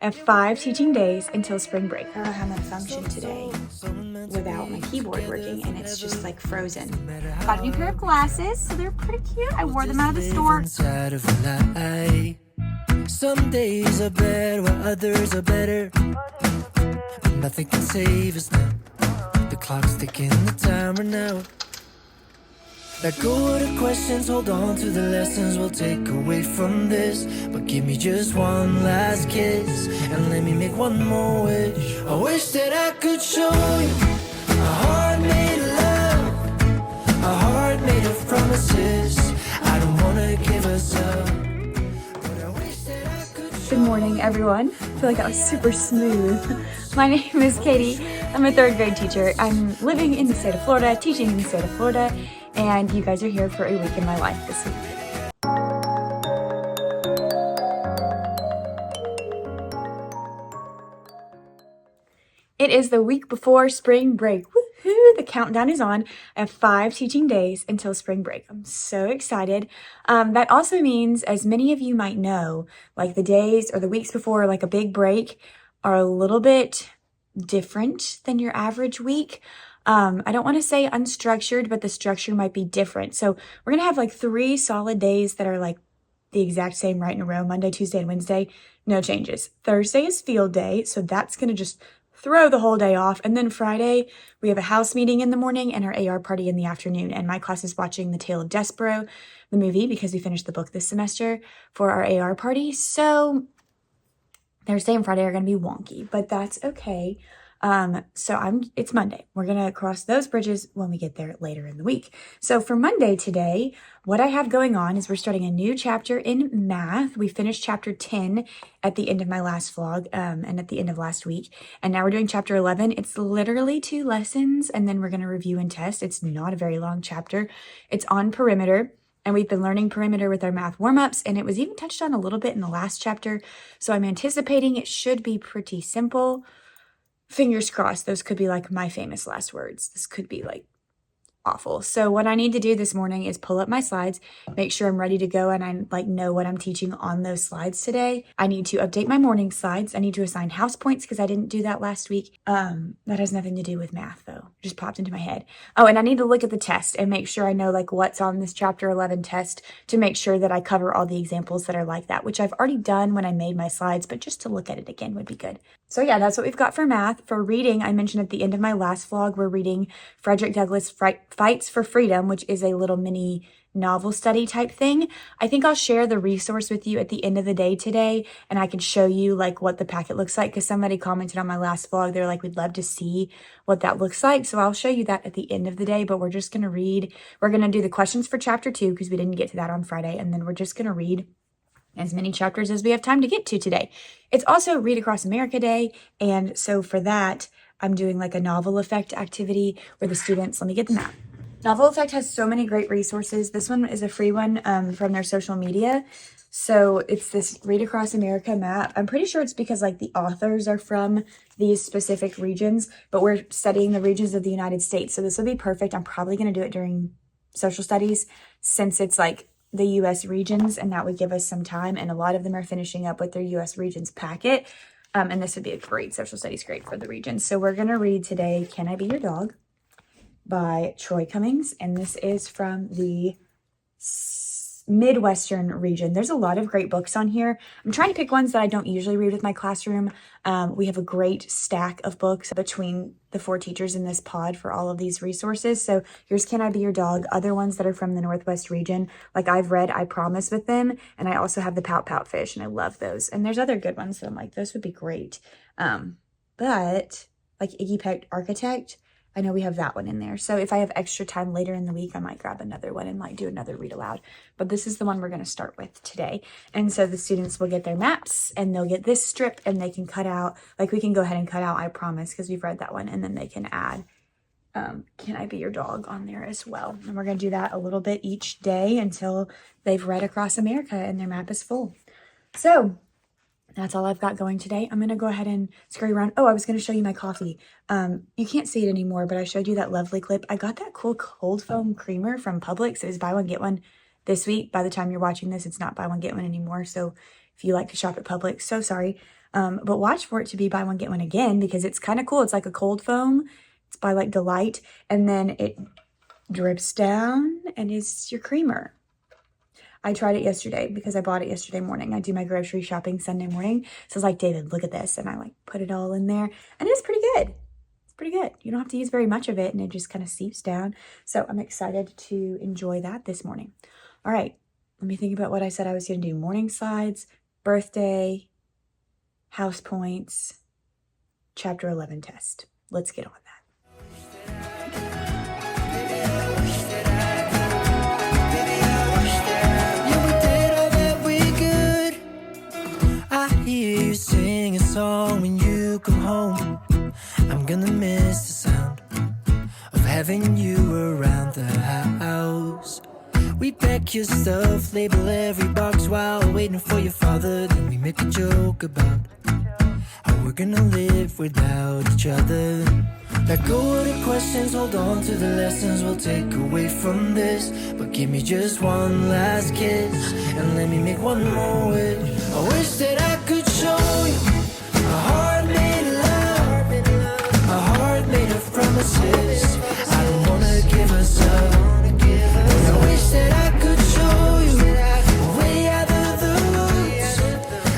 I have 5 teaching days until spring break. I don't know how I'm gonna function today without my keyboard working, and it's just like frozen. Got a new pair of glasses, so they're pretty cute. I wore them out of the store. Some days are better while others are better, but nothing can save us now. The clock's ticking, the timer now. Let go of the questions, hold on to the lessons we'll take away from this. But give me just one last kiss, and let me make one more wish. I wish that I could show you a heart made of love, a heart made of promises. I don't wanna give us up, but I wish that I could show. Good morning, everyone. I feel like that was super smooth. My name is Katie. I'm a 3rd grade teacher. I'm living in the state of Florida, teaching in the state of Florida, and you guys are here for a week in my life this week. It is the week before spring break. Woohoo! The countdown is on. I have 5 teaching days until spring break. I'm so excited. That also means, as many of you might know, like the days or the weeks before like a big break are a little bit different than your average week. I don't want to say unstructured, but the structure might be different. So we're going to have like 3 solid days that are like the exact same right in a row, Monday, Tuesday, and Wednesday. No changes. Thursday is field day, so that's going to just throw the whole day off. And then Friday, we have a house meeting in the morning and our AR party in the afternoon. And my class is watching The Tale of Despero, the movie, because we finished the book this semester for our AR party. So Thursday and Friday are going to be wonky, but that's okay. It's Monday. We're going to cross those bridges when we get there later in the week. So for Monday today, what I have going on is we're starting a new chapter in math. We finished chapter 10 at the end of my last vlog, and at the end of last week. And now we're doing chapter 11. It's literally 2 lessons, and then we're going to review and test. It's not a very long chapter. It's on perimeter. And we've been learning perimeter with our math warm-ups, and it was even touched on a little bit in the last chapter. So I'm anticipating it should be pretty simple. Fingers crossed, those could be like my famous last words. This could be like awful. So what I need to do this morning is pull up my slides, make sure I'm ready to go, and I like know what I'm teaching on those slides today. I need to update my morning slides. I need to assign house points because I didn't do that last week. That has nothing to do with math though. It just popped into my head. Oh, and I need to look at the test and make sure I know like what's on this chapter 11 test to make sure that I cover all the examples that are like that, which I've already done when I made my slides, but just to look at it again would be good. So yeah, that's what we've got for math. For reading, I mentioned at the end of my last vlog, we're reading Frederick Douglass Fights for Freedom, which is a little mini novel study type thing. I think I'll share the resource with you at the end of the day today, and I can show you like what the packet looks like, because somebody commented on my last vlog. They're like, we'd love to see what that looks like. So I'll show you that at the end of the day, but we're just going to read. We're going to do the questions for chapter 2 because we didn't get to that on Friday, and then we're just going to read as many chapters as we have time to get to today. It's also Read Across America Day, and so for that, I'm doing like a novel effect activity where the students, let me get the map. Novel Effect has so many great resources. This one is a free one from their social media. So it's this Read Across America map. I'm pretty sure it's because like the authors are from these specific regions, but we're studying the regions of the United States. So this will be perfect. I'm probably going to do it during social studies since it's like the U.S. regions, and that would give us some time. And a lot of them are finishing up with their U.S. regions packet. And this would be a great social studies, great for the regions. So we're going to read today, Can I Be Your Dog? By Troy Cummings, and this is from the Midwestern region. There's a lot of great books on here. I'm trying to pick ones that I don't usually read with my classroom. We have a great stack of books between the 4 teachers in this pod for all of these resources. So here's Can I Be Your Dog? Other ones that are from the Northwest region, like I've read I Promise with them, and I also have the Pout Pout Fish, and I love those. And there's other good ones that I'm like, those would be great. But like Iggy Pet Architect, I know we have that one in there. So if I have extra time later in the week, I might grab another one and like do another read aloud. But this is the one we're going to start with today. And so the students will get their maps, and they'll get this strip, and they can cut out, like we can go ahead and cut out I Promise because we've read that one. And then they can add Can I Be Your Dog on there as well. And we're going to do that a little bit each day until they've read Across America and their map is full. So that's all I've got going today. I'm going to go ahead and scurry around. Oh, I was going to show you my coffee. You can't see it anymore, but I showed you that lovely clip. I got that cool cold foam creamer from Publix. It was buy one, get one this week. By the time you're watching this, it's not buy one, get one anymore. So if you like to shop at Publix, so sorry. But watch for it to be buy one, get one again, because it's kind of cool. It's like a cold foam. It's by like Delight, and then it drips down and is your creamer. I tried it yesterday because I bought it yesterday morning. I do my grocery shopping Sunday morning. So I was like, David, look at this. And I like put it all in there, and it's pretty good. It's pretty good. You don't have to use very much of it, and it just kind of seeps down. So I'm excited to enjoy that this morning. All right, let me think about what I said I was going to do. Morning slides, birthday, house points, chapter 11 test. Let's get on that. Hear you sing a song when you come home. I'm gonna miss the sound of having you around the house. We pack your stuff, label every box while waiting for your father. Then we make a joke about how we're gonna live without each other. Let go of the questions, hold on to the lessons we'll take away from this. But give me just one last kiss, and let me make one more wish. I wish that I could show you a heart made of love, a heart made of promises. I don't wanna give us up, and I wish that I could show you a way out of the woods.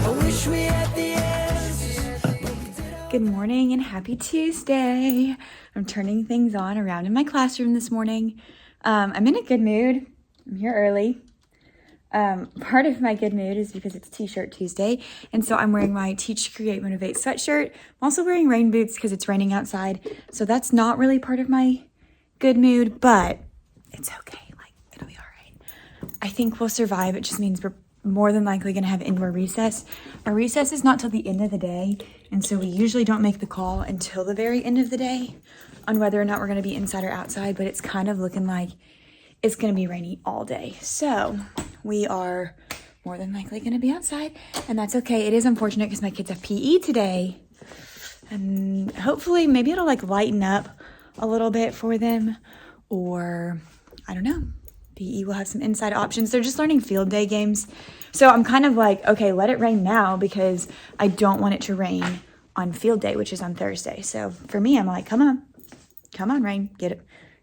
I wish we had the answers. Good morning and happy Tuesday. I'm turning things on around in my classroom this morning. I'm in a good mood. I'm here early. Part of my good mood is because it's T-shirt Tuesday, and so I'm wearing my Teach, Create, Motivate sweatshirt. I'm also wearing rain boots because it's raining outside, so that's not really part of my good mood, but it's okay. Like, it'll be all right. I think we'll survive. It just means we're more than likely going to have indoor recess. Our recess is not till the end of the day, and so we usually don't make the call until the very end of the day on whether or not we're going to be inside or outside, but it's kind of looking like it's going to be rainy all day. So we are more than likely going to be outside, and that's okay. It is unfortunate because my kids have PE today, and hopefully maybe it'll like lighten up a little bit for them, or I don't know. PE will have some inside options. They're just learning field day games. So I'm kind of like, okay, let it rain now because I don't want it to rain on field day, which is on Thursday. So for me, I'm like, come on, rain, get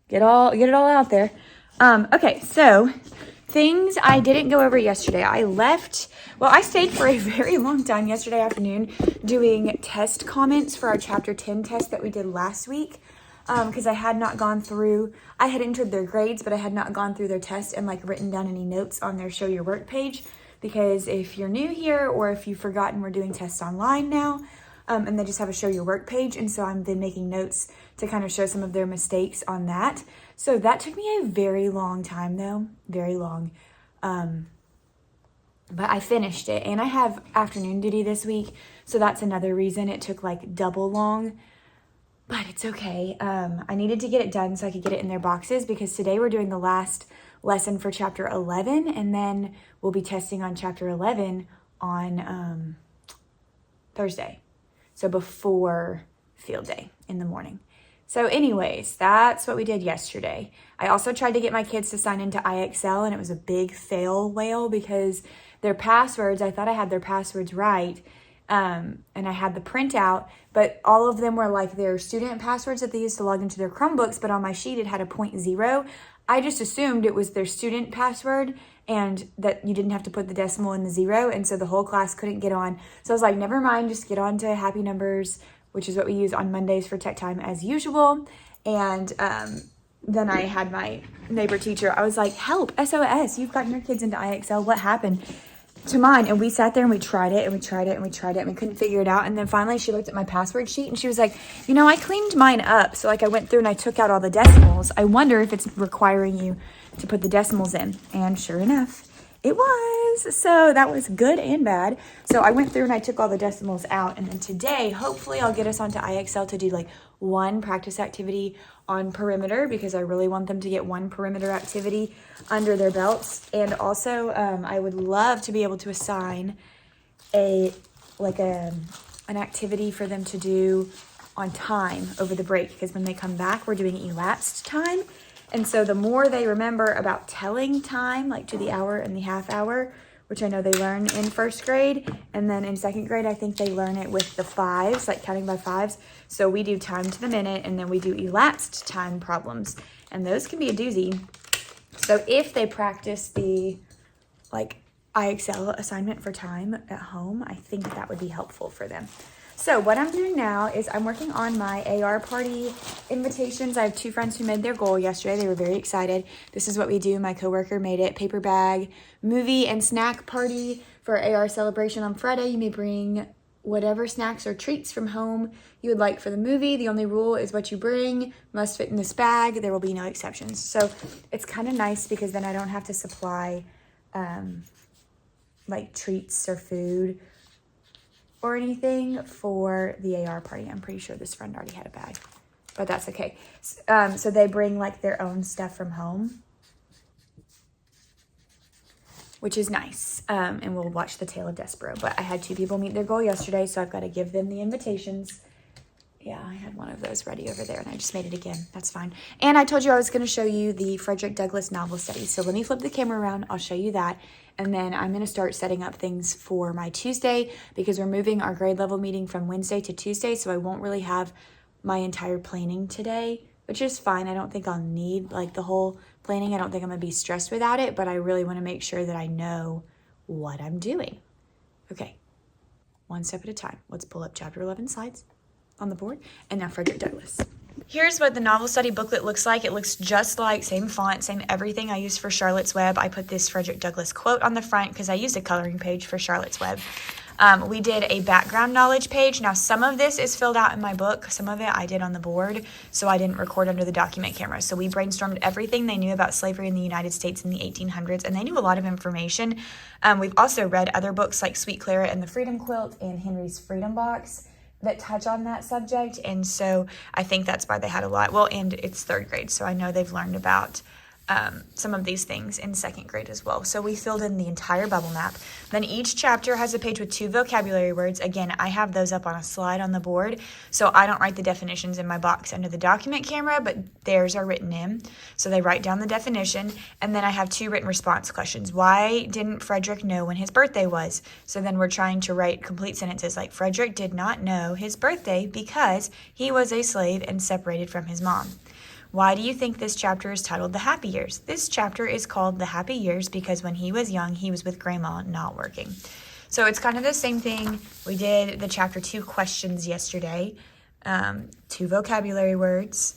it all out there. Okay, so things I didn't go over yesterday. I stayed for a very long time yesterday afternoon doing test comments for our chapter 10 test that we did last week. Because I had entered their grades, but I had not gone through their test and like written down any notes on their show your work page. Because if you're new here, or if you've forgotten, we're doing tests online now, and they just have a show your work page. And so I've been making notes to kind of show some of their mistakes on that. So that took me a very long time though, very long. But I finished it, and I have afternoon duty this week. So that's another reason it took like double long. But it's okay. I needed to get it done so I could get it in their boxes, because today we're doing the last lesson for chapter 11, and then we'll be testing on chapter 11 on Thursday. So before field day in the morning. So anyways, that's what we did yesterday. I also tried to get my kids to sign into IXL, and it was a big fail whale because their passwords, I thought I had their passwords right. And I had the printout, but all of them were like their student passwords that they used to log into their Chromebooks, but on my sheet it had a 0.0. I just assumed it was their student password and that you didn't have to put the decimal in the 0, and so the whole class couldn't get on. So I was like, never mind, just get on to Happy Numbers, which is what we use on Mondays for tech time as usual. And then I had my neighbor teacher, I was like, help, SOS, you've gotten your kids into IXL, what happened to mine? And we sat there and we tried it and we tried it and we tried it and we couldn't figure it out. And then finally she looked at my password sheet and she was like, I cleaned mine up. So like I went through and I took out all the decimals. I wonder if it's requiring you to put the decimals in. And sure enough, it was. So that was good and bad. So I went through and I took all the decimals out. And then today, hopefully I'll get us onto IXL to do like one practice activity on perimeter, because I really want them to get one perimeter activity under their belts. And also I would love to be able to assign an activity for them to do on time over the break, because when they come back, we're doing elapsed time. And so the more they remember about telling time, like to the hour and the half hour, which I know they learn in first grade. And then in second grade, I think they learn it with the fives, like counting by fives. So we do time to the minute, and then we do elapsed time problems. And those can be a doozy. So if they practice the like IXL assignment for time at home, I think that would be helpful for them. So what I'm doing now is I'm working on my AR party invitations. I have 2 friends who made their goal yesterday. They were very excited. This is what we do. My coworker made it. Paper bag, movie and snack party for AR celebration on Friday. You may bring whatever snacks or treats from home you would like for the movie. The only rule is what you bring must fit in this bag. There will be no exceptions. So it's kind of nice because then I don't have to supply like treats or food or anything for the AR party. I'm pretty sure this friend already had a bag, but that's okay. So they bring like their own stuff from home, which is nice. And we'll watch The Tale of Despero. But I had 2 people meet their goal yesterday, so I've got to give them the invitations. Yeah, I had one of those ready over there, and I just made it again. That's fine. And I told you I was going to show you the Frederick Douglass novel study. So let me flip the camera around. I'll show you that. And then I'm going to start setting up things for my Tuesday because we're moving our grade level meeting from Wednesday to Tuesday. So I won't really have my entire planning today, which is fine. I don't think I'll need like the whole planning. I don't think I'm going to be stressed without it, but I really want to make sure that I know what I'm doing. Okay, one step at a time. Let's pull up chapter 11 slides on the board. And now Frederick Douglass. Here's what the novel study booklet looks like. It looks just like, same font, same everything I used for Charlotte's Web. I put this Frederick Douglass quote on the front because I used a coloring page for Charlotte's Web. We did a background knowledge page. Now, some of this is filled out in my book. Some of it I did on the board, so I didn't record under the document camera. So we brainstormed everything they knew about slavery in the United States in the 1800s, and they knew a lot of information. We've also read other books like Sweet Clara and the Freedom Quilt and Henry's Freedom Box that touch on that subject, and so I think that's why they had a lot. Well, and it's 3rd grade, so I know they've learned about some of these things in 2nd grade as well. So we filled in the entire bubble map. Then each chapter has a page with 2 vocabulary words. Again, I have those up on a slide on the board, so I don't write the definitions in my box under the document camera, but theirs are written in. So they write down the definition, and then I have 2 written response questions. Why didn't Frederick know when his birthday was? So then we're trying to write complete sentences like, Frederick did not know his birthday because he was a slave and separated from his mom. Why do you think this chapter is titled The Happy Years? This chapter is called The Happy Years because when he was young, he was with grandma, not working. So it's kind of the same thing. We did the chapter 2 questions yesterday, 2 vocabulary words,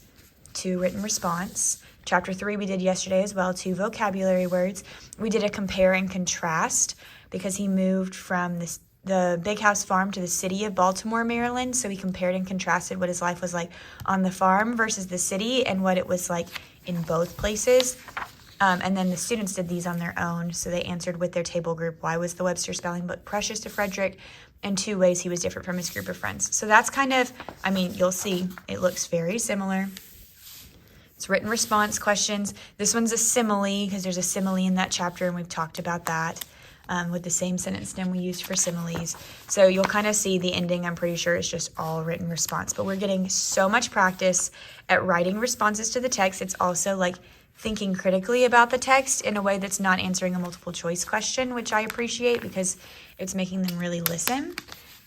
2 written response. Chapter 3 we did yesterday as well, 2 vocabulary words. We did a compare and contrast because he moved from the big house farm to the city of Baltimore, Maryland. So he compared and contrasted what his life was like on the farm versus the city and what it was like in both places. And then the students did these on their own. So they answered with their table group, why was the Webster Spelling Book precious to Frederick? And 2 ways he was different from his group of friends. So that's kind of, I mean, you'll see, it looks very similar. It's written response questions. This one's a simile because there's a simile in that chapter, and we've talked about that. With the same sentence stem we used for similes. So you'll kind of see the ending, I'm pretty sure, is just all written response. But we're getting so much practice at writing responses to the text. It's also like thinking critically about the text in a way that's not answering a multiple choice question, which I appreciate because it's making them really listen.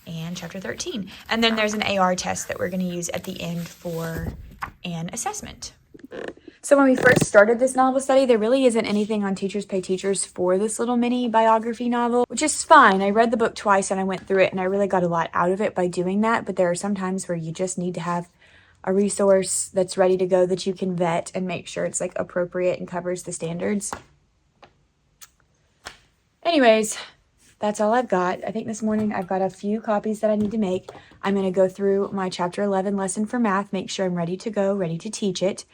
And chapter 13. And then there's an AR test that we're going to use at the end for an assessment. So when we first started this novel study, there really isn't anything on Teachers Pay Teachers for this little mini biography novel, which is fine. I read the book twice and I went through it and I really got a lot out of it by doing that. But there are some times where you just need to have a resource that's ready to go that you can vet and make sure it's like appropriate and covers the standards. Anyways, that's all I've got. I think this morning I've got a few copies that I need to make. I'm going to go through my chapter 11 lesson for math, make sure I'm ready to go, ready to teach it.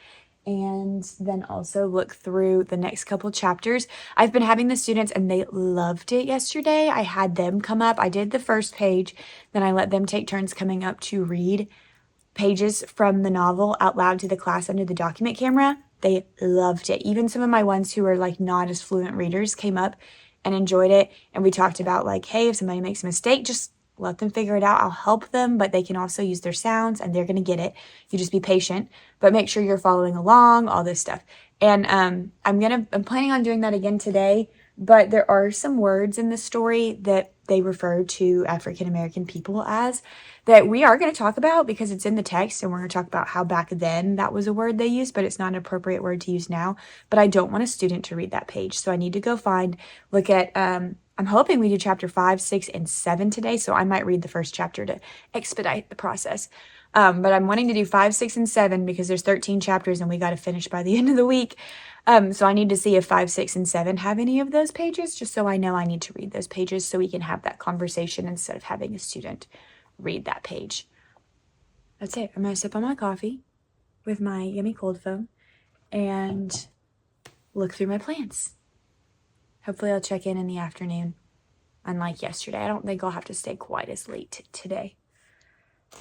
And then also look through the next couple chapters. I've been having the students and they loved it yesterday. I had them come up. I did the first page. Then I let them take turns coming up to read pages from the novel out loud to the class under the document camera. They loved it. Even some of my ones who are like not as fluent readers came up and enjoyed it. And we talked about like, hey, if somebody makes a mistake, just let them figure it out. I'll help them, but they can also use their sounds and they're going to get it. You just be patient, but make sure you're following along, all this stuff. And I'm planning on doing that again today. but there are some words in the story that they refer to African American people as that we are going to talk about because it's in the text, and we're going to talk about how back then that was a word they used, but it's not an appropriate word to use now. But I don't want a student to read that page, so I need to go look at, I'm hoping we do chapter 5, 6, and 7 today, so I might read the first chapter to expedite the process. But I'm wanting to do 5, 6, and 7 because there's 13 chapters and we got to finish by the end of the week. So I need to see if 5, 6, and 7 have any of those pages, just so I know I need to read those pages so we can have that conversation instead of having a student read that page. That's it. I'm going to sip on my coffee with my yummy cold foam and look through my plans. Hopefully I'll check in the afternoon, unlike yesterday. I don't think I'll have to stay quite as late today.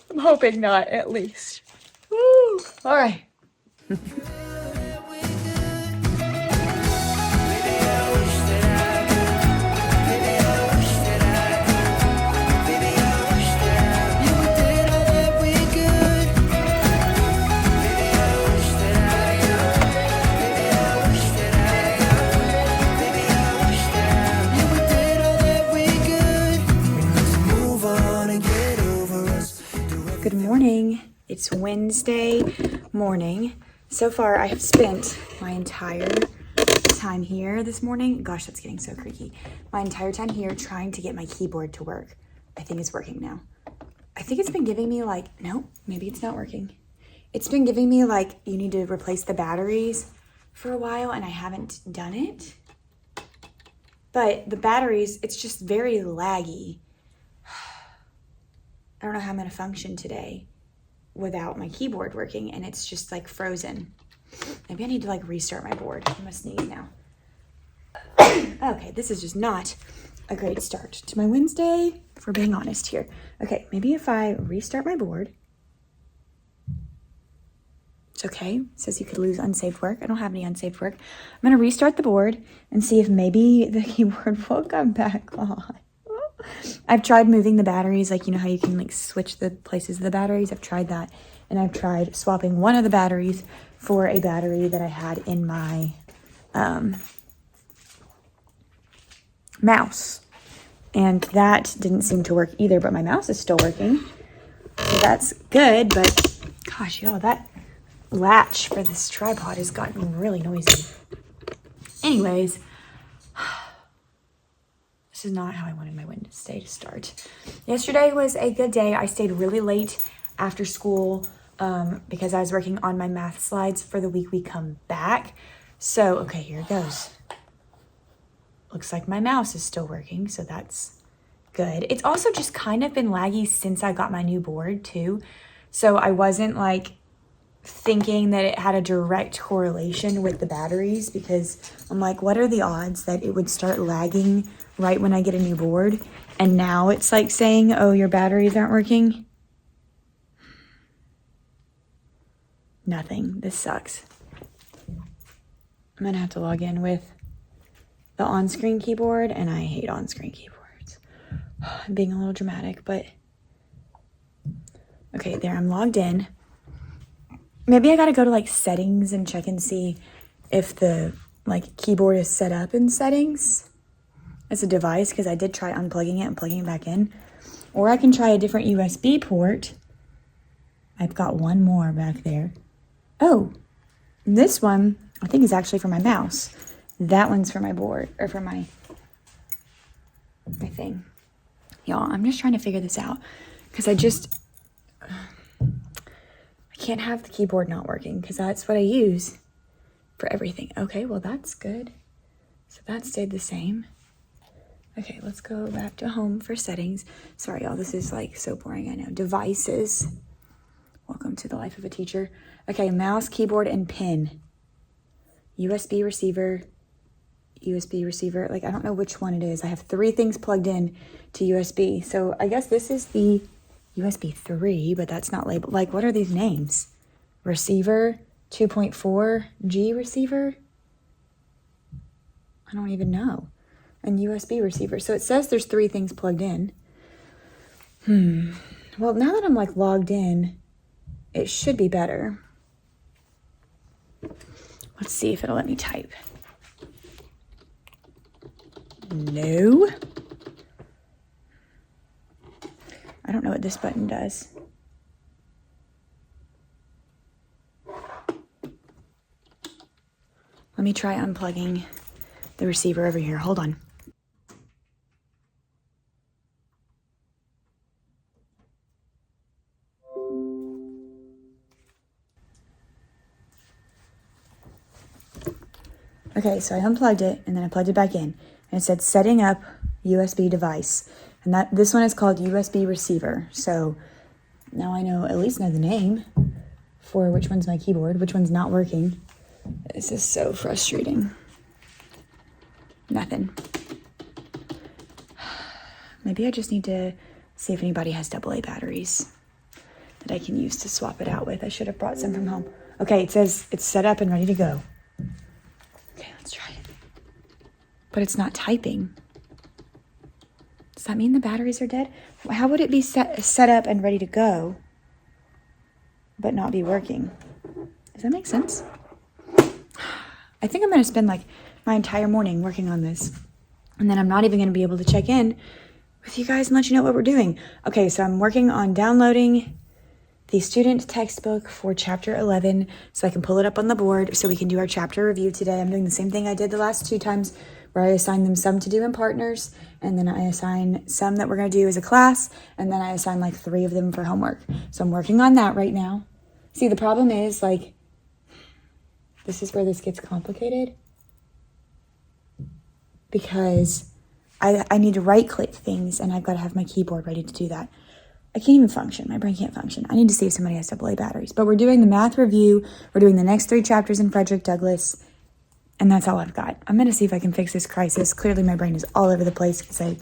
I'm hoping not, at least. Woo! All right. Good morning. It's Wednesday morning. So far, I have spent my entire time here this morning. Gosh, that's getting so creaky. My entire time here trying to get my keyboard to work. I think it's working now. I think it's been giving me no, maybe it's not working. It's been giving me you need to replace the batteries for a while, and I haven't done it. But the batteries, it's just very laggy. I don't know how I'm going to function today without my keyboard working, and it's just frozen. Maybe I need to restart my board. I must sneeze now. Okay, this is just not a great start to my Wednesday, if we're being honest here. Okay, maybe if I restart my board. It's okay. It says you could lose unsaved work. I don't have any unsaved work. I'm going to restart the board and see if maybe the keyboard will come back on. I've tried moving the batteries, you know how you can switch the places of the batteries. I've tried that, and I've tried swapping one of the batteries for a battery that I had in my mouse, and that didn't seem to work either, but my mouse is still working, so that's good. But gosh, y'all, that latch for this tripod has gotten really noisy. Anyways, this is not how I wanted my Wednesday to start. Yesterday was a good day. I stayed really late after school because I was working on my math slides for the week we come back. So, okay, here it goes. Looks like my mouse is still working, so that's good. It's also just kind of been laggy since I got my new board too. So I wasn't thinking that it had a direct correlation with the batteries, because I'm what are the odds that it would start lagging right when I get a new board? And now it's saying, oh, your batteries aren't working. Nothing. This sucks. I'm gonna have to log in with the on-screen keyboard, and I hate on-screen keyboards. I'm being a little dramatic, but okay, there, I'm logged in. Maybe I gotta go to settings and check and see if the keyboard is set up in settings as a device, because I did try unplugging it and plugging it back in. Or I can try a different USB port. I've got one more back there. Oh, this one I think is actually for my mouse. That one's for my board, or for my thing. Y'all, I'm just trying to figure this out, because I can't have the keyboard not working, because that's what I use for everything. Okay, well, that's good. So that stayed the same. Okay, let's go back to home for settings. Sorry, y'all, this is so boring, I know. Devices. Welcome to the life of a teacher. Okay, mouse, keyboard, and pin. USB receiver. I don't know which one it is. I have 3 things plugged in to USB. So I guess this is the USB 3, but that's not labeled. What are these names? Receiver, 2.4G receiver? I don't even know. And USB receiver. So it says there's 3 things plugged in. Well, now that I'm logged in, it should be better. Let's see if it'll let me type. No. I don't know what this button does. Let me try unplugging the receiver over here. Hold on. Okay, so I unplugged it and then I plugged it back in. And it said setting up USB device. And this one is called USB receiver. So now I at least know the name for which one's my keyboard, which one's not working. This is so frustrating. Nothing. Maybe I just need to see if anybody has AA batteries that I can use to swap it out with. I should have brought some from home. Okay, it says it's set up and ready to go. Okay, let's try it. But it's not typing. Does that mean the batteries are dead? How would it be set up and ready to go, but not be working? Does that make sense? I think I'm going to spend like my entire morning working on this. And then I'm not even going to be able to check in with you guys and let you know what we're doing. Okay, so I'm working on downloading the student textbook for chapter 11 so I can pull it up on the board so we can do our chapter review today. I'm doing the same thing I did the last 2 times where I assign them some to do in partners, and then I assign some that we're going to do as a class, and then I assign like 3 of them for homework. So I'm working on that right now. See, the problem is like, this is where this gets complicated because I need to right click things and I've got to have my keyboard ready to do that. I can't even function. My brain can't function. I need to see if somebody has AA batteries. But we're doing the math review. We're doing the next 3 chapters in Frederick Douglass. And that's all I've got. I'm going to see if I can fix this crisis. Clearly my brain is all over the place because I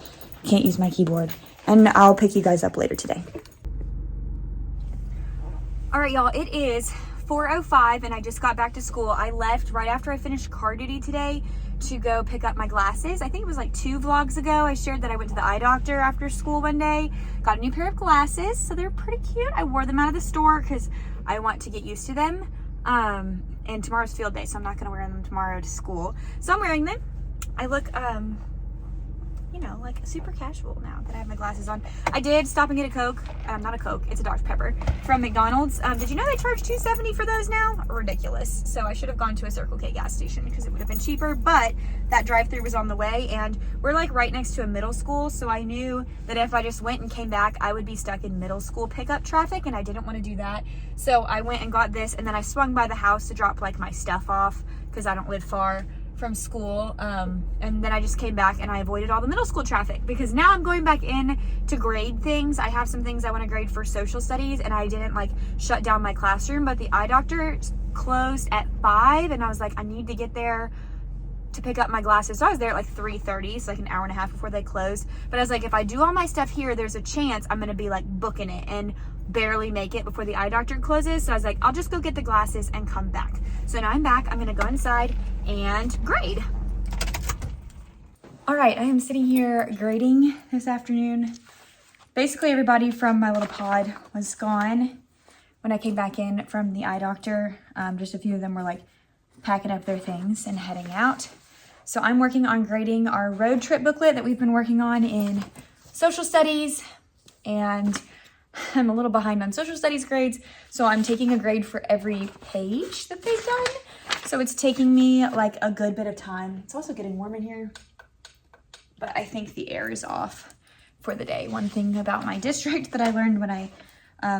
can't use my keyboard. And I'll pick you guys up later today. All right, y'all. It is 4:05 and I just got back to school. I left right after I finished car duty today to go pick up my glasses. I think it was like 2 vlogs ago. I shared that I went to the eye doctor after school one day, got a new pair of glasses. So they're pretty cute. I wore them out of the store because I want to get used to them. And tomorrow's field day, so I'm not going to wear them tomorrow to school. So I'm wearing them. I look, you know, like super casual now that I have my glasses on. I did stop and get a Coke. Not a Coke, it's a Dr. Pepper from McDonald's. Did you know they charge $2.70 for those now? Ridiculous. So I should have gone to a Circle K gas station because it would have been cheaper, but that drive-through was on the way and we're like right next to a middle school. So I knew that if I just went and came back, I would be stuck in middle school pickup traffic and I didn't want to do that. So I went and got this and then I swung by the house to drop like my stuff off because I don't live far from school, and then I just came back and I avoided all the middle school traffic because now I'm going back in to grade things. I have some things I want to grade for social studies and I didn't like shut down my classroom, but the eye doctor closed at 5 and I was like, I need to get there to pick up my glasses. So I was there at like 3:30, so like an hour and a half before they closed. But I was like, if I do all my stuff here, there's a chance I'm gonna be like booking it and barely make it before the eye doctor closes. So I was like, I'll just go get the glasses and come back. So now I'm back. I'm gonna go inside and grade. All right, I am sitting here grading this afternoon. Basically everybody from my little pod was gone when I came back in from the eye doctor. Just a few of them were like packing up their things and heading out. So I'm working on grading our road trip booklet that we've been working on in social studies, and I'm a little behind on social studies grades, so I'm taking a grade for every page that they've done. So it's taking me like a good bit of time. It's also getting warm in here, but I think the air is off for the day. One thing about my district that I learned when I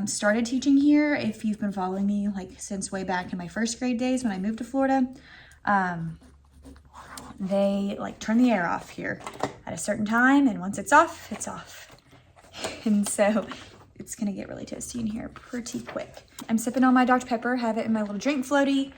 started teaching here, if you've been following me like since way back in my first grade days when I moved to Florida, they like turn the air off here at a certain time, and once it's off, it's off. And so it's gonna get really toasty in here pretty quick. I'm sipping on my Dr. Pepper, have it in my little drink floaty.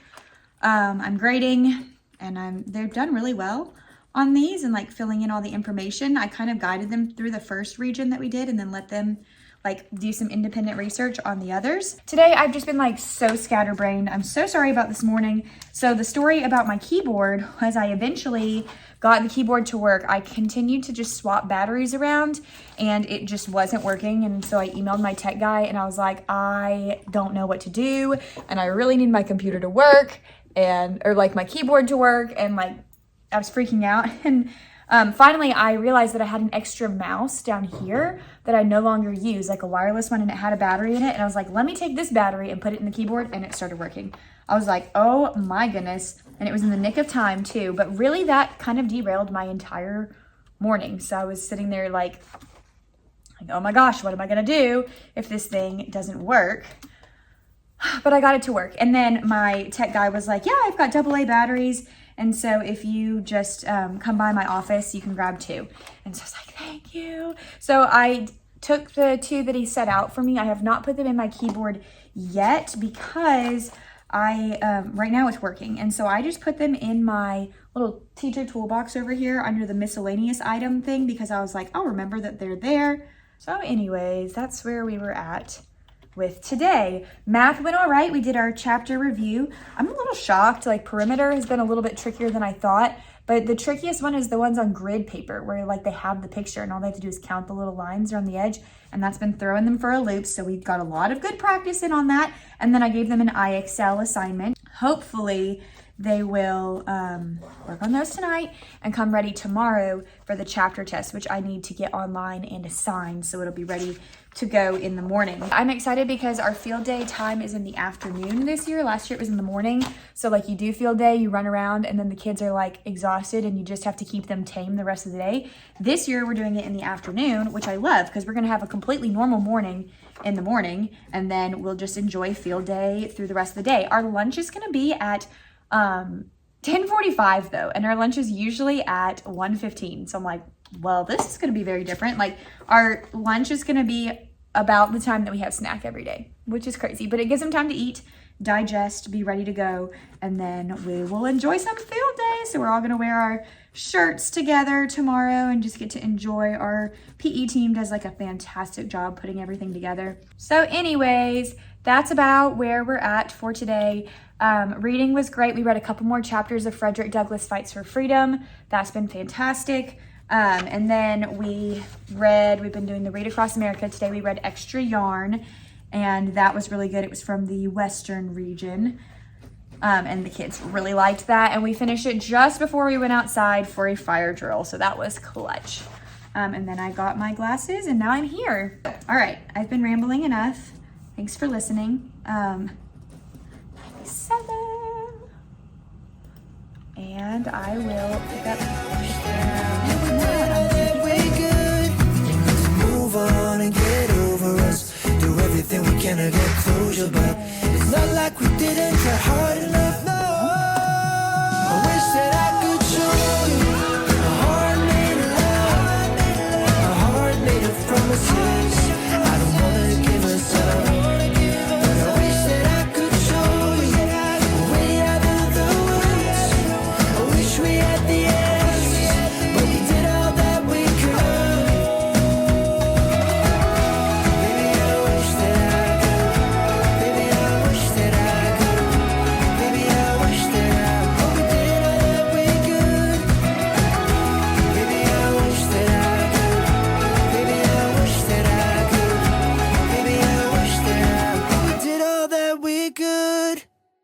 I'm grading, and they've done really well on these and like filling in all the information. I kind of guided them through the first region that we did and then let them like do some independent research on the others. Today, I've just been like so scatterbrained. I'm so sorry about this morning. So the story about my keyboard was I eventually got the keyboard to work. I continued to just swap batteries around and it just wasn't working. And so I emailed my tech guy and I was like, I don't know what to do. And I really need my computer to work or like my keyboard to work. And like, I was freaking out. And Finally, I realized that I had an extra mouse down here that I no longer use, like a wireless one, and it had a battery in it. And I was like, let me take this battery and put it in the keyboard, and it started working. I was like, oh my goodness. And it was in the nick of time too. But really that kind of derailed my entire morning. So I was sitting there like, oh my gosh, what am I gonna do if this thing doesn't work? But I got it to work. And then my tech guy was like, yeah, I've got AA batteries. And so if you just come by my office, you can grab 2. And so I was like, thank you. So I took the 2 that he set out for me. I have not put them in my keyboard yet because right now it's working. And so I just put them in my little teacher toolbox over here under the miscellaneous item thing because I was like, I'll remember that they're there. So anyways, that's where we were at with today. Math went all right. We did our chapter review. I'm a little shocked. Like perimeter has been a little bit trickier than I thought, but the trickiest one is the ones on grid paper where like they have the picture and all they have to do is count the little lines around the edge, and that's been throwing them for a loop. So we've got a lot of good practice in on that. And then I gave them an IXL assignment. Hopefully they will work on those tonight and come ready tomorrow for the chapter test, which I need to get online and assigned so it'll be ready to go in the morning. I'm excited because our field day time is in the afternoon this year. Last year it was in the morning. So like you do field day, you run around, and then the kids are like exhausted and you just have to keep them tame the rest of the day. This year we're doing it in the afternoon, which I love because we're gonna have a completely normal morning in the morning, and then we'll just enjoy field day through the rest of the day. Our lunch is gonna be at 10:45 though, and our lunch is usually at 1:15. So I'm like, well, this is going to be very different. Like our lunch is going to be about the time that we have snack every day, which is crazy, but it gives them time to eat, digest, be ready to go, and then we will enjoy some field day. So we're all going to wear our shirts together tomorrow and just get to enjoy. Our PE team does like a fantastic job putting everything together. So anyways, that's about where we're at for today. Reading was great. We read a couple more chapters of Frederick Douglass Fights for Freedom. That's been fantastic. And then we've been doing the Read Across America. Today we read Extra Yarn, and that was really good. It was from the Western region, and the kids really liked that. And we finished it just before we went outside for a fire drill, so that was clutch. And then I got my glasses, and now I'm here. All right, I've been rambling enough. Thanks for listening. 97, and I will pick up. Move on and get over us. Do everything we can to get closure, but it's not like we didn't try hard enough.